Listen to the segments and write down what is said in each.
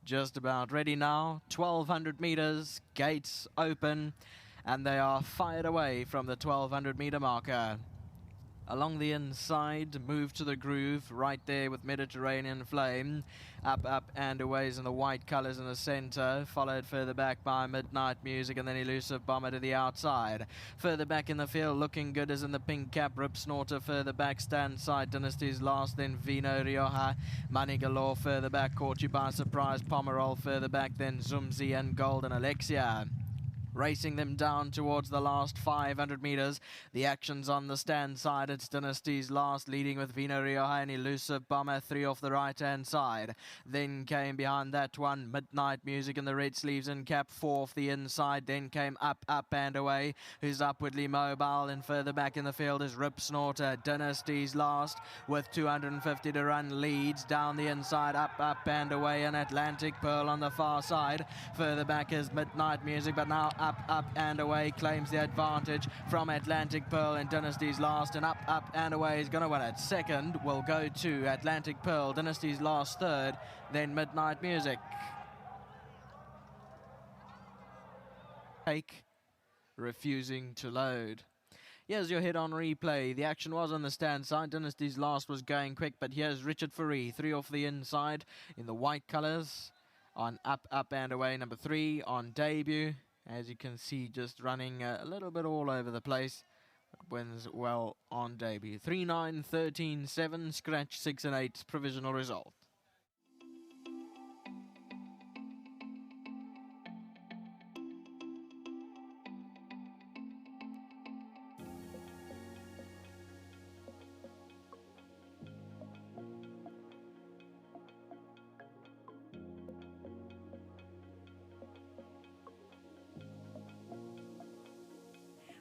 just about ready now. 1200 meters, gates open, and they are fired away from the 1200 meter marker. Along the inside, move to the groove, right there with Mediterranean Flame. Up, and away is in the white colours in the centre, followed further back by Midnight Music and then Elusive Bomber to the outside. Further back in the field, looking good is in the pink cap, Rip Snorter further back, Stand Side, Dynasty's last, then Vino Rioja. Money Galore further back, Caught You By Surprise, Pomerol further back, then Zumzi and Golden Alexia. Racing them down towards the last 500 meters. The action's on the stand side. It's Dynasty's last, leading with Vino Rioja and Elusive Bomber, 3 off the right-hand side. Then came behind that one Midnight Music in the red sleeves and cap, 4 off the inside. Then came Up and Away, who's upwardly mobile. And further back in the field is Rip Snorter. Dynasty's last with 250 to run, leads down the inside. Up and Away, and Atlantic Pearl on the far side. Further back is Midnight Music, but now Up and Away claims the advantage from Atlantic Pearl, and Dynasty's last, and Up and Away is going to win it. Second will go to Atlantic Pearl, Dynasty's last third, then Midnight Music. Take, refusing to load. Here's your hit on replay. The action was on the stand side. Dynasty's last was going quick, but here's Richard Fourie, 3 off the inside in the white colours on Up and Away, number 3 on debut. As you can see, just running a little bit all over the place. But wins well on debut. 3-9, 13, 7, scratch 6 and 8, provisional result.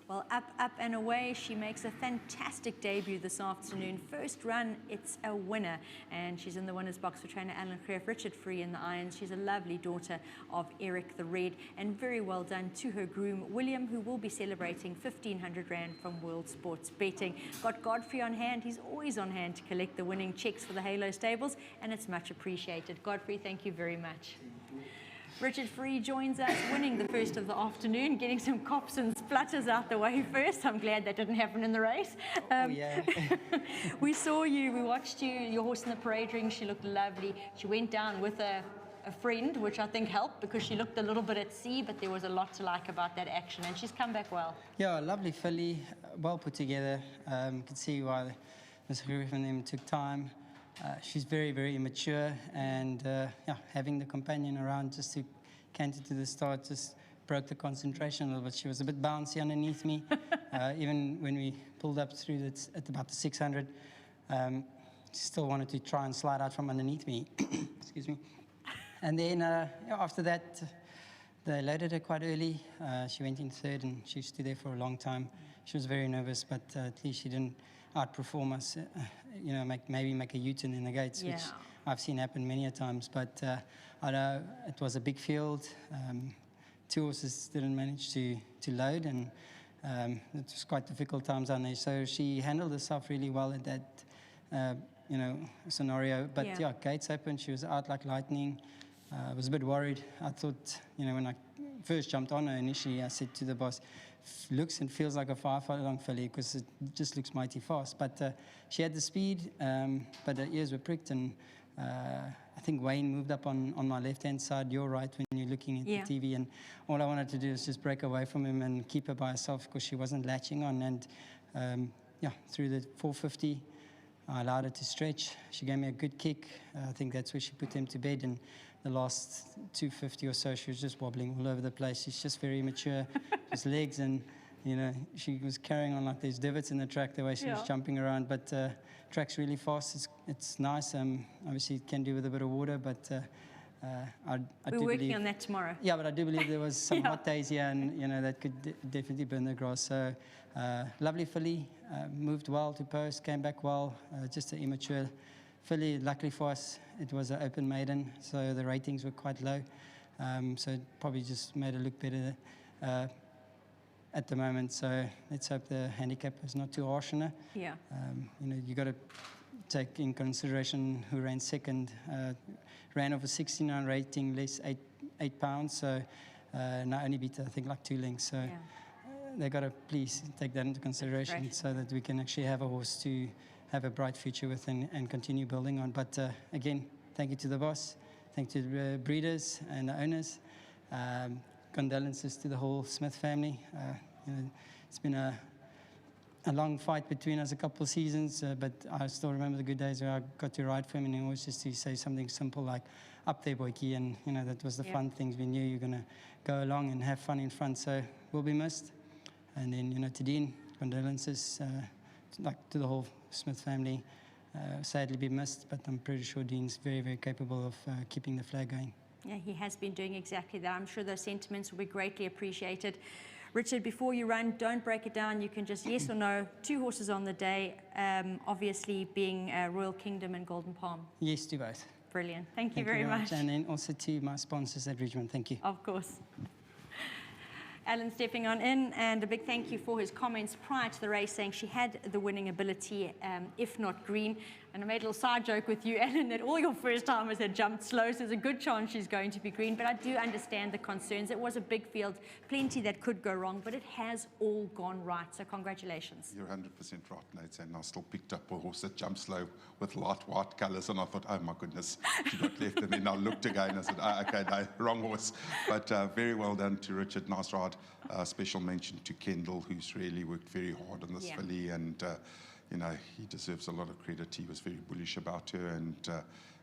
Well, Up and Away, she makes a fantastic debut this afternoon. First run, it's a winner, and she's in the winner's box for trainer Alan Greff. Richard Fourie in the irons. She's a lovely daughter of Eric the Red, and very well done to her groom, William, who will be celebrating 1,500 Rand from World Sports Betting. Got Godfrey on hand. He's always on hand to collect the winning checks for the Halo Stables, and it's much appreciated. Godfrey, thank you very much. Richard Fourie joins us, winning the first of the afternoon, getting some cops and splutters out the way first. I'm glad that didn't happen in the race. Yeah. We saw you, we watched you, your horse in the parade ring. She looked lovely. She went down with a friend, which I think helped because she looked a little bit at sea, but there was a lot to like about that action, and she's come back well. Yeah, lovely filly, well put together. You can see why Mr. Greff and them took time. She's very, very immature, and yeah, having the companion around just to canter to the start just broke the concentration a little bit. She was a bit bouncy underneath me, even when we pulled up through at about the 600. She still wanted to try and slide out from underneath me. Excuse me. And then yeah, after that, they loaded her quite early. She went in third, and she stood there for a long time. She was very nervous, but at least she didn't outperform us, you know, maybe make a U-turn in the gates, Yeah. which I've seen happen many a times. But I know it was a big field. 2 horses didn't manage to load, and it was quite difficult times down there. So she handled herself really well at that, you know, scenario. But yeah, gates open. She was out like lightning. I was a bit worried. I thought, you know, when I first jumped on her initially, I said to the boss, looks and feels like a 5-furlong filly because it just looks mighty fast. But she had the speed, but her ears were pricked, and I think Wayne moved up on my left-hand side, your right, when you're looking at the TV, and all I wanted to do is just break away from him and keep her by herself because she wasn't latching on. And yeah, through the 450, I allowed her to stretch. She gave me a good kick. I think that's where she put him to bed. And the last 250 or so, she was just wobbling all over the place. She's just very immature. Just legs, and you know, she was carrying on like there's divots in the track the way she was jumping around. But track's really fast. It's nice. Obviously, it can do with a bit of water, but I We're do working believe, on that tomorrow. Yeah, but I do believe there was some hot days here, and you know that could definitely burn the grass. So lovely filly, moved well to post, came back well. Just an immature filly. Luckily for us, it was an open maiden, so the ratings were quite low. So it probably just made her look better at the moment. So let's hope the handicap is not too harsh on her. Yeah. You know, you got to take in consideration who ran second. Ran over 69 rating, less 8 pounds. So now only beat, I think, like 2 lengths. So they got to please take that into consideration so that we can actually have a horse to have a bright future with and continue building on. But again, thank you to the boss. Thank you to the breeders and the owners. Condolences to the whole Smith family. It's been a long fight between us a couple of seasons, but I still remember the good days where I got to ride for him, and he always used to say something simple like, "Up there, boykie," and that was the fun things. We knew you were going to go along and have fun in front, so we'll be missed. And then, to Dean, condolences to the whole Smith family. Sadly be missed, but I'm pretty sure Dean's very, very capable of keeping the flag going. Yeah, he has been doing exactly that. I'm sure those sentiments will be greatly appreciated. Richard, before you run, don't break it down. You can just yes or no. 2 horses on the day, obviously being Royal Kingdom and Golden Palm. Yes to both. Brilliant. Thank you very much. And then also to my sponsors at Ridgeman. Thank you. Of course. Alan stepping on in, and a big thank you for his comments prior to the race, saying she had the winning ability, if not green. And I made a little side joke with you, Alan, that all your first-timers had jumped slow, so there's a good chance she's going to be green. But I do understand the concerns. It was a big field, plenty that could go wrong, but it has all gone right. So congratulations. You're 100% right, Nate. And I still picked up a horse that jumped slow with light white colours, and I thought, oh my goodness, she got left. And then I looked again and I said, oh, okay, no, wrong horse. But very well done to Richard. Nice ride. Special mention to Kendall, who's really worked very hard on this filly, and he deserves a lot of credit. He was very bullish about her, and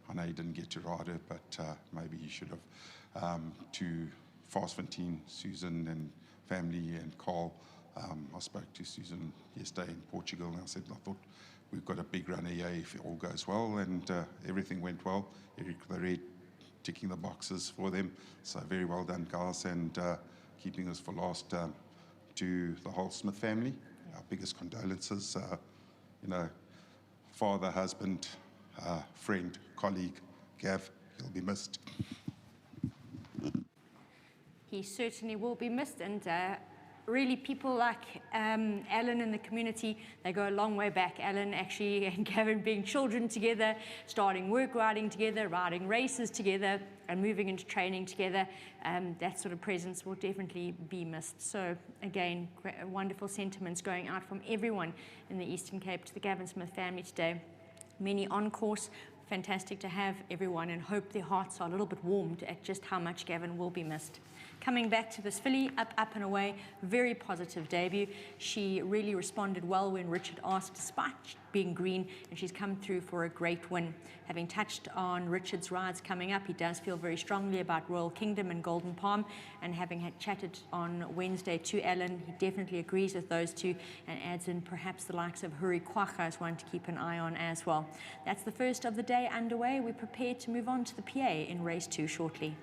I know he didn't get to ride her, but maybe he should have. To Fast Fantine, Susan and family and Carl, I spoke to Susan yesterday in Portugal, and I said, I thought we've got a big runner here if it all goes well, and everything went well. Eric Lared ticking the boxes for them, so very well done, guys, and keeping us for last. To the whole Smith family, our biggest condolences. Father, husband, friend, colleague, Gav, he'll be missed. He certainly will be missed, and really people like Alan in the community, they go a long way back. Alan actually and Gavin being children together, starting work riding together, riding races together, and moving into training together. That sort of presence will definitely be missed. So again, wonderful sentiments going out from everyone in the Eastern Cape to the Gavin Smith family today. Many on course. Fantastic to have everyone, and hope their hearts are a little bit warmed at just how much Gavin will be missed. Coming back to this filly, up and away, very positive debut. She really responded well when Richard asked, despite being green, and she's come through for a great win. Having touched on Richard's rides coming up, he does feel very strongly about Royal Kingdom and Golden Palm, and having had chatted on Wednesday to Alan, he definitely agrees with those two and adds in perhaps the likes of Huri Kwacha as one to keep an eye on as well. That's the first of the day underway. We're prepared to move on to the PA in race 2 shortly.